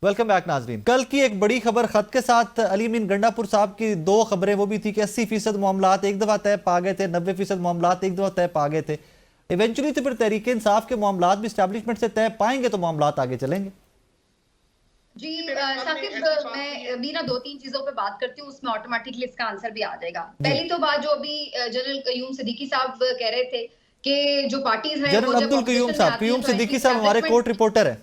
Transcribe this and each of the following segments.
Welcome back ناظرین. کل کی ایک بڑی خبر خط کے ساتھ علی امین گنڈاپور صاحب کی دو خبریں وہ بھی تھی کہ 80% معاملات ایک دفعہ طے پا گئے تھے, 90% معاملات ایک دفعہ طے پا گئے تھے. ایونچولی تو پھر تحریک انصاف کے معاملات بھی اسٹیبلشمنٹ سے طے پائیں گے تو معاملات آگے چلیں گے. جی ثاقب, میں ابھی نا دو تین چیزوں پہ بات کرتی ہوں, اس میں آٹومیٹکلی اس کا آنسر بھی آ جائے گا. پہلی تو بات جو ابھی جنرل قیوم صدیقی صاحب کہہ رہے تھے کہ جو پارٹیز ہیں جنرل عبد القیوم صاحب, قیوم صدیقی صاحب ہمارے کورٹ رپورٹر ہیں.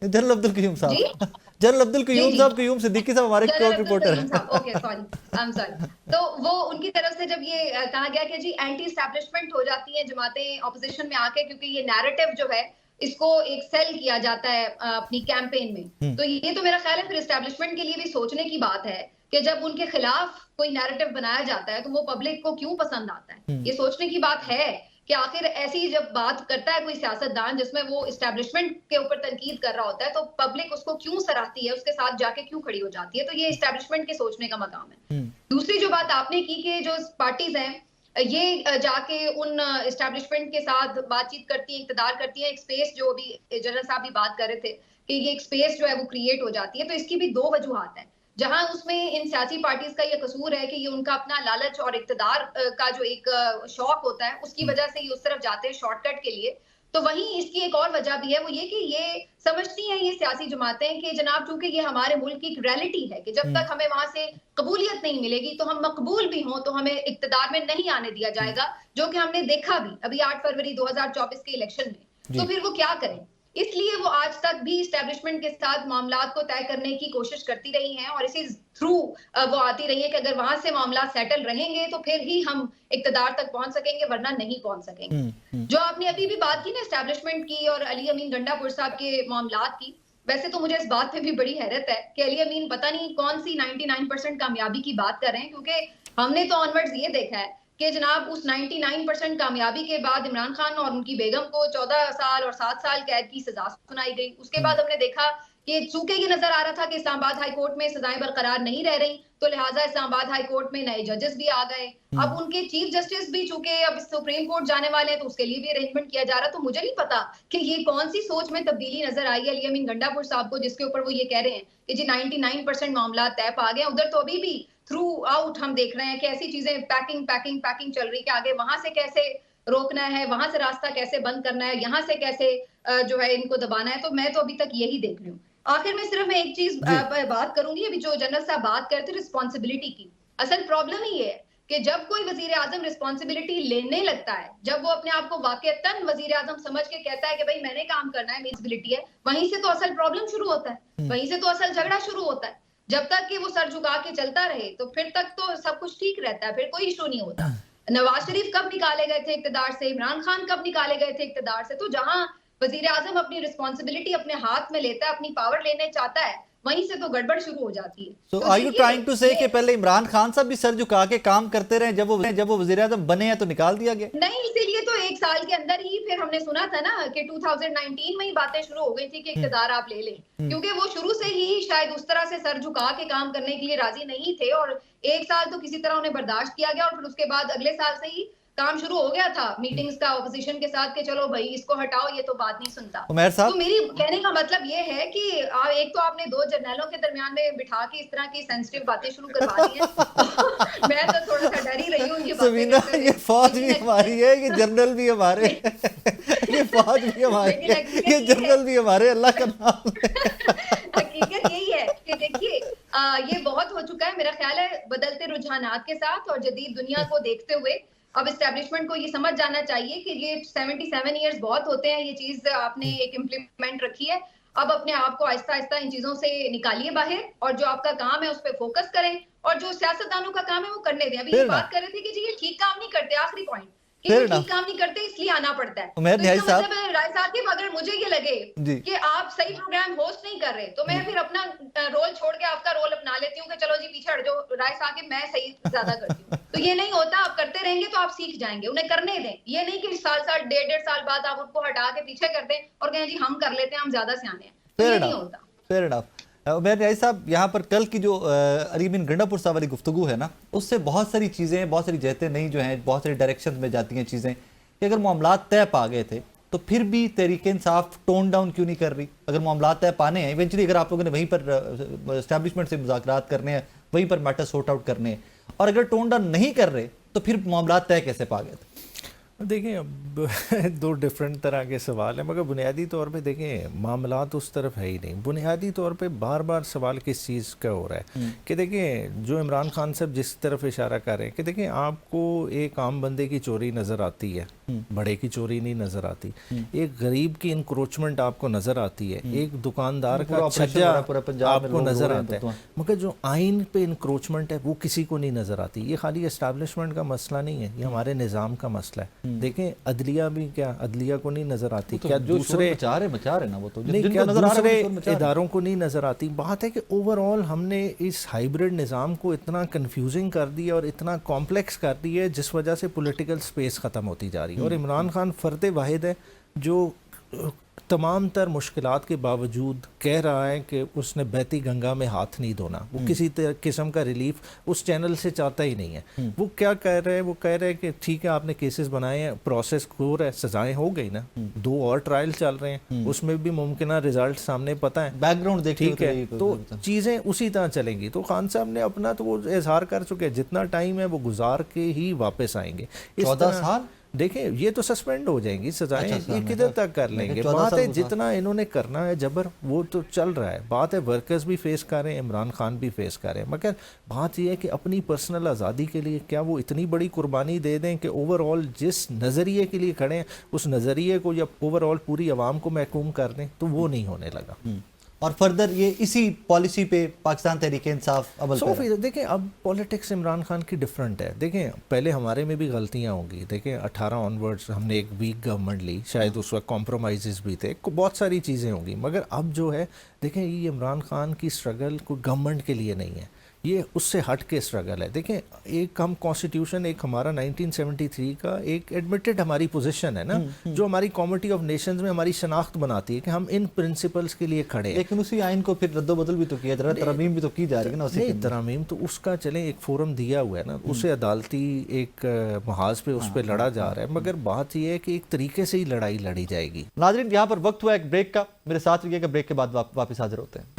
جنرل عبد القیوم صاحب, جنرل عبد القیوم صاحب, قیوم صدیقی صاحب ہمارے کورٹ رپورٹر ہیں. Okay sorry. تو وہ ان کی طرف سے جب یہ کہا گیا کہ جی اینٹی اسٹیبلشمنٹ ہو جاتی ہیں جماعتیں اپوزیشن میں آ کے, کیونکہ یہ نیریٹو جو ہے اس کو ایک سیل کیا جاتا ہے اپنی کیمپین میں, تو یہ تو میرا خیال ہے پھر اسٹیبلشمنٹ کے لیے بھی سوچنے کی بات ہے کہ جب ان کے خلاف کوئی نیریٹو بنایا جاتا ہے تو وہ پبلک کو کیوں پسند آتا ہے. یہ سوچنے کی بات ہے کہ آخر ایسی جب بات کرتا ہے کوئی سیاستدان جس میں وہ اسٹیبلشمنٹ کے اوپر تنقید کر رہا ہوتا ہے, تو پبلک اس کو کیوں سراہتی ہے, اس کے ساتھ جا کے کیوں کھڑی ہو جاتی ہے. تو یہ اسٹیبلشمنٹ کے سوچنے کا مقام ہے. دوسری جو بات آپ نے کی کہ جو پارٹیز ہیں یہ جا کے ان اسٹیبلشمنٹ کے ساتھ بات چیت کرتی ہیں, اقتدار کرتی ہیں, ایک سپیس جو ابھی جنرل صاحب بھی بات کر رہے تھے کہ یہ ایک سپیس جو ہے وہ کریٹ ہو جاتی ہے. تو اس کی بھی دو وجوہات ہیں. جہاں اس میں ان سیاسی پارٹیز کا یہ قصور ہے کہ یہ ان کا اپنا لالچ اور اقتدار کا جو ایک شوق ہوتا ہے اس کی وجہ سے یہ اس طرف جاتے ہیں شارٹ کٹ کے لیے. تو وہیں اس کی ایک اور وجہ بھی ہے, وہ یہ کہ یہ سمجھتی ہیں یہ سیاسی جماعتیں کہ جناب چونکہ یہ ہمارے ملک کی ایک ریئلٹی ہے کہ جب تک ہمیں وہاں سے قبولیت نہیں ملے گی تو ہم مقبول بھی ہوں تو ہمیں اقتدار میں نہیں آنے دیا جائے گا, جو کہ ہم نے دیکھا بھی ابھی 8 فروری 2024 کے الیکشن میں. تو پھر وہ کیا کریں, اس لیے وہ آج تک بھی اسٹیبلشمنٹ کے ساتھ معاملات کو طے کرنے کی کوشش کرتی رہی ہیں اور اسی تھرو وہ آتی رہی ہے کہ اگر وہاں سے معاملات سیٹل رہیں گے تو پھر ہی ہم اقتدار تک پہنچ سکیں گے, ورنہ نہیں پہنچ سکیں گے. جو آپ نے ابھی بھی بات کی نا اسٹیبلشمنٹ کی اور علی امین گنڈاپور صاحب کے معاملات کی, ویسے تو مجھے اس بات پہ بھی بڑی حیرت ہے کہ علی امین پتہ نہیں کون سی 99% کامیابی کی بات کر رہے ہیں, کیونکہ ہم نے تو آنورڈز یہ دیکھا ہے کہ جناب اس 99% کامیابی کے بعد عمران خان اور ان کی بیگم کو 14 سال اور 7 سال قید کی سزا سنائی گئی. اس کے بعد ہم نے دیکھا کہ چونکہ یہ نظر آ رہا تھا کہ اسلام آباد ہائی کورٹ میں سزائیں برقرار نہیں رہ رہی, تو لہٰذا اسلام آباد ہائی کورٹ میں نئے ججز بھی آ گئے. اب ان کے چیف جسٹس بھی چونکہ اب سپریم کورٹ جانے والے ہیں تو اس کے لیے بھی ارینجمنٹ کیا جا رہا. تو مجھے نہیں پتا کہ یہ کون سی سوچ میں تبدیلی نظر آئی ہے علی امین گنڈاپور صاحب کو, جس کے اوپر وہ یہ کہہ رہے ہیں کہ جی 99% معاملات طے پا گئے. ادھر تو ابھی بھی تھرو آؤٹ ہم دیکھ رہے ہیں کہ ایسی چیزیں پیکنگ چل رہی کہ آگے وہاں سے کیسے روکنا ہے, وہاں سے راستہ کیسے بند کرنا ہے, یہاں سے کیسے جو ہے ان کو دبانا ہے. تو میں تو ابھی تک یہی دیکھ رہی ہوں. آخر میں صرف میں ایک چیز بات کروں گی, ابھی جو جنرل صاحب بات کرتے تھے رسپانسبلٹی کی, اصل پرابلم ہی یہ ہے کہ جب کوئی وزیر اعظم رسپانسبلٹی لینے لگتا ہے, جب وہ اپنے آپ کو واقعتاً وزیر اعظم سمجھ کے کہتا ہے کہ بھائی میں نے کام کرنا ہے, میری ہے, وہیں سے تو اصل پرابلم شروع ہوتا ہے, وہیں سے تو اصل جھگڑا شروع ہوتا ہے. جب تک کہ وہ سر جھکا کے چلتا رہے تو پھر تک تو سب کچھ ٹھیک رہتا ہے, پھر کوئی ایشو نہیں ہوتا. نواز شریف کب نکالے گئے تھے اقتدار سے, عمران خان کب نکالے گئے تھے اقتدار سے. تو جہاں وزیر اعظم اپنی رسپانسبلٹی اپنے ہاتھ میں لیتا ہے, اپنی پاور لینے چاہتا ہے, وہیں سے تو گڑبڑ شروع ہو جاتی ہے. So are you trying to say کہ پہلے عمران خان صاحب بھی سر جھکا کے کام کرتے رہے, جب وہ وزیر اعظم بنے ہیں تو نکال دیا گیا؟ نہیں, اسی لیے تو ایک سال کے اندر ہی پھر ہم نے سنا تھا نا کہ 2019 میں ہی باتیں شروع ہو گئی تھی کہ اقتدار آپ لے لیں, کیونکہ وہ شروع سے ہی شاید اس طرح سے سر جھکا کے کام کرنے کے لیے راضی نہیں تھے, اور ایک سال تو کسی طرح انہیں برداشت کیا گیا, اور پھر اس کے بعد اگلے سال سے ہی کام شروع ہو گیا تھا میٹنگز کا اپوزیشن کے ساتھ کہ چلو بھائی اس کو ہٹاؤ, یہ تو بات نہیں سنتا. تو میری کہنے کا مطلب یہ ہے کہ ایک تو آپ نے دو جرنیلوں کے درمیان میں بٹھا کے اس طرح کی سینسٹیو باتیں شروع کروا دی ہیں. میں تو تھوڑا سا ڈر ہی رہی ہوں سمینہ, یہ فوج بھی ہماری ہے, یہ جنرل بھی ہمارے, یہ فوج بھی ہماری ہے, یہ جنرل بھی ہمارے, اللہ کا نام. حقیقت یہی ہے کہ دیکھیے یہ بہت ہو چکا ہے میرا خیال ہے بدلتے رجحانات کے ساتھ اور جدید دنیا کو دیکھتے ہوئے. اب اسٹیبلشمنٹ کو یہ سمجھ جانا چاہیے کہ یہ 77 ایئرز بہت ہوتے ہیں, یہ چیز آپ نے ایک امپلیمنٹ رکھی ہے. اب اپنے آپ کو آہستہ آہستہ ان چیزوں سے نکالیے باہر, اور جو آپ کا کام ہے اس پہ فوکس کریں, اور جو سیاستدانوں کا کام ہے وہ کرنے دیں. ابھی یہ بات کر رہے تھے کہ جی یہ ٹھیک کام نہیں کرتے, آخری پوائنٹ کہ یہ ٹھیک کام نہیں کرتے اس لیے آنا پڑتا ہے. تو اس کا مطلب ہے رائے صاحب اگر مجھے یہ لگے کہ آپ صحیح پروگرام ہوسٹ نہیں کر رہے تو میں پھر اپنا رول چھوڑ کے آپ کا رول اپنا لیتی ہوں کہ چلو جی پیچھے ہٹ جاؤ, رائے صاحب میں صحیح زیادہ کرتی ہوں. تو یہ نہیں ہوتا, آپ کرتے رہیں گے تو آپ سیکھ جائیں گے, انہیں کرنے دیں. یہ نہیں کہ سال 1.5 سال بعد آپ ان کو ہٹا کے پیچھے کر دیں اور کہیں جی ہم کر لیتے ہیں, ہم زیادہ سیانے ہیں. تو یہ نہیں ہوتا. فیر انف. عمیر نیازی صاحب, یہاں پر کل کی جو علی امین گنڈاپور صاحب والی گفتگو ہے نا, اس سے بہت ساری چیزیں, بہت ساری جہتیں نہیں جو ہیں, بہت ساری ڈائریکشن میں جاتی ہیں چیزیں کہ اگر معاملات طے پا گئے تھے تو پھر بھی تحریک انصاف ٹون ڈاؤن کیوں نہیں کر رہی؟ اگر معاملات طے پانے ہیں ایونچولی، اگر آپ لوگوں نے وہیں پر اسٹیبلشمنٹ سے مذاکرات کرنے ہیں، وہیں پر میٹر سورٹ آؤٹ کرنے ہیں، اور اگر ٹون ڈاؤن نہیں کر رہے تو پھر معاملات طے کیسے پا گئے تھے؟ دیکھیں اب دو ڈیفرنٹ طرح کے سوال ہیں، مگر بنیادی طور پہ دیکھیں معاملات اس طرف ہے ہی نہیں. بنیادی طور پہ بار بار سوال کس چیز کا ہو رہا ہے کہ دیکھیں جو عمران خان صاحب جس طرف اشارہ کر رہے ہیں کہ دیکھیں آپ کو ایک عام بندے کی چوری نظر آتی ہے، بڑے کی چوری نہیں نظر آتی، ایک غریب کی انکروچمنٹ آپ کو نظر آتی ہے، ایک دکاندار کا چھجا آپ کو نظر آتا ہے، مگر جو آئین پہ انکروچمنٹ ہے وہ کسی کو نہیں نظر آتی. یہ خالی اسٹیبلشمنٹ کا مسئلہ نہیں ہے، یہ ہمارے نظام کا مسئلہ ہے. دیکھیں عدلیہ بھی کیا عدلیہ کو نہیں نظر آتی، کیا دوسرے اداروں کو نہیں نظر آتی. بات ہے کہ اوور آل ہم نے اس ہائیبرڈ نظام کو اتنا کنفیوزنگ کر دیا اور اتنا کمپلیکس کر دیا ہے جس وجہ سے پولیٹیکل سپیس ختم ہوتی جا رہی ہے. اور عمران خان فرد واحد ہے جو تمام تر مشکلات کے باوجود کہہ رہا ہے کہ اس نے بہتی گنگا میں ہاتھ نہیں دھونا. وہ کسی قسم کا ریلیف اس چینل سے چاہتا ہی نہیں ہے. وہ کیا کہہ رہے ہیں؟ وہ کہہ رہے ہیں کہ ٹھیک ہے آپ نے کیسز بنائے ہیں، پروسیس ہو رہا ہے، سزائیں ہو گئی نا، 2 اور ٹرائل چل رہے ہیں، اس میں بھی ممکنہ رزلٹ سامنے پتہ ہے، بیک گراؤنڈ دیکھیں، ٹھیک ہے، تو چیزیں اسی طرح چلیں گی. تو خان صاحب نے اپنا تو وہ اظہار کر چکے، جتنا ٹائم ہے وہ گزار کے ہی واپس آئیں گے. 14 سال دیکھیں یہ تو سسپینڈ ہو جائیں گی سزائیں، یہ کدھر تک کر لیں گے. بات ہے جتنا انہوں نے کرنا ہے جبر وہ تو چل رہا ہے. بات ہے ورکرز بھی فیس کر رہے ہیں، عمران خان بھی فیس کر رہے ہیں، مگر بات یہ ہے کہ اپنی پرسنل آزادی کے لیے کیا وہ اتنی بڑی قربانی دے دیں کہ اوور آل جس نظریے کے لیے کھڑے ہیں اس نظریے کو یا اوور آل پوری عوام کو محکوم کر دیں، تو وہ نہیں ہونے لگا. اور فردر یہ اسی پالیسی پہ پاکستان تحریک انصاف عمل کر رہا ہے. دیکھیں اب پولیٹکس عمران خان کی ڈیفرنٹ ہے. دیکھیں پہلے ہمارے میں بھی غلطیاں ہوں گی. دیکھیں 18 آنورڈز ہم نے ایک ویک گورنمنٹ لی، شاید اس وقت کمپرومائزز بھی تھے، بہت ساری چیزیں ہوں گی، مگر اب جو ہے دیکھیں یہ عمران خان کی اسٹرگل کوئی گورنمنٹ کے لیے نہیں ہے، یہ اس سے ہٹ کے اسٹرگل ہے. دیکھیں ایک ہم کانسٹیٹیوشن، ایک ہمارا 1973 کا ایک ایڈمیٹڈ ہماری پوزیشن ہے نا، جو ہماری کمیونٹی آف نیشنز میں ہماری شناخت بناتی ہے کہ ہم ان پرنسپلز کے لیے کھڑے ہیں. لیکن اسی آئین کو پھر رد و بدل بھی تو کیا جا رہا ہے، ترمیم بھی تو کی جا رہی ہے نا. نہیں ترمیم تو اس کا چلیں ایک فورم دیا ہوا ہے نا، اسے عدالتی ایک محاذ پہ اس پہ لڑا جا رہا ہے، مگر بات یہ ہے کہ ایک طریقے سے ہی لڑائی لڑی جائے گی. ناظرین یہاں پر وقت ہوا ایک بریک کا، میرے ساتھ رہیے گا، بریک کے بعد واپس حاضر ہوتے ہیں.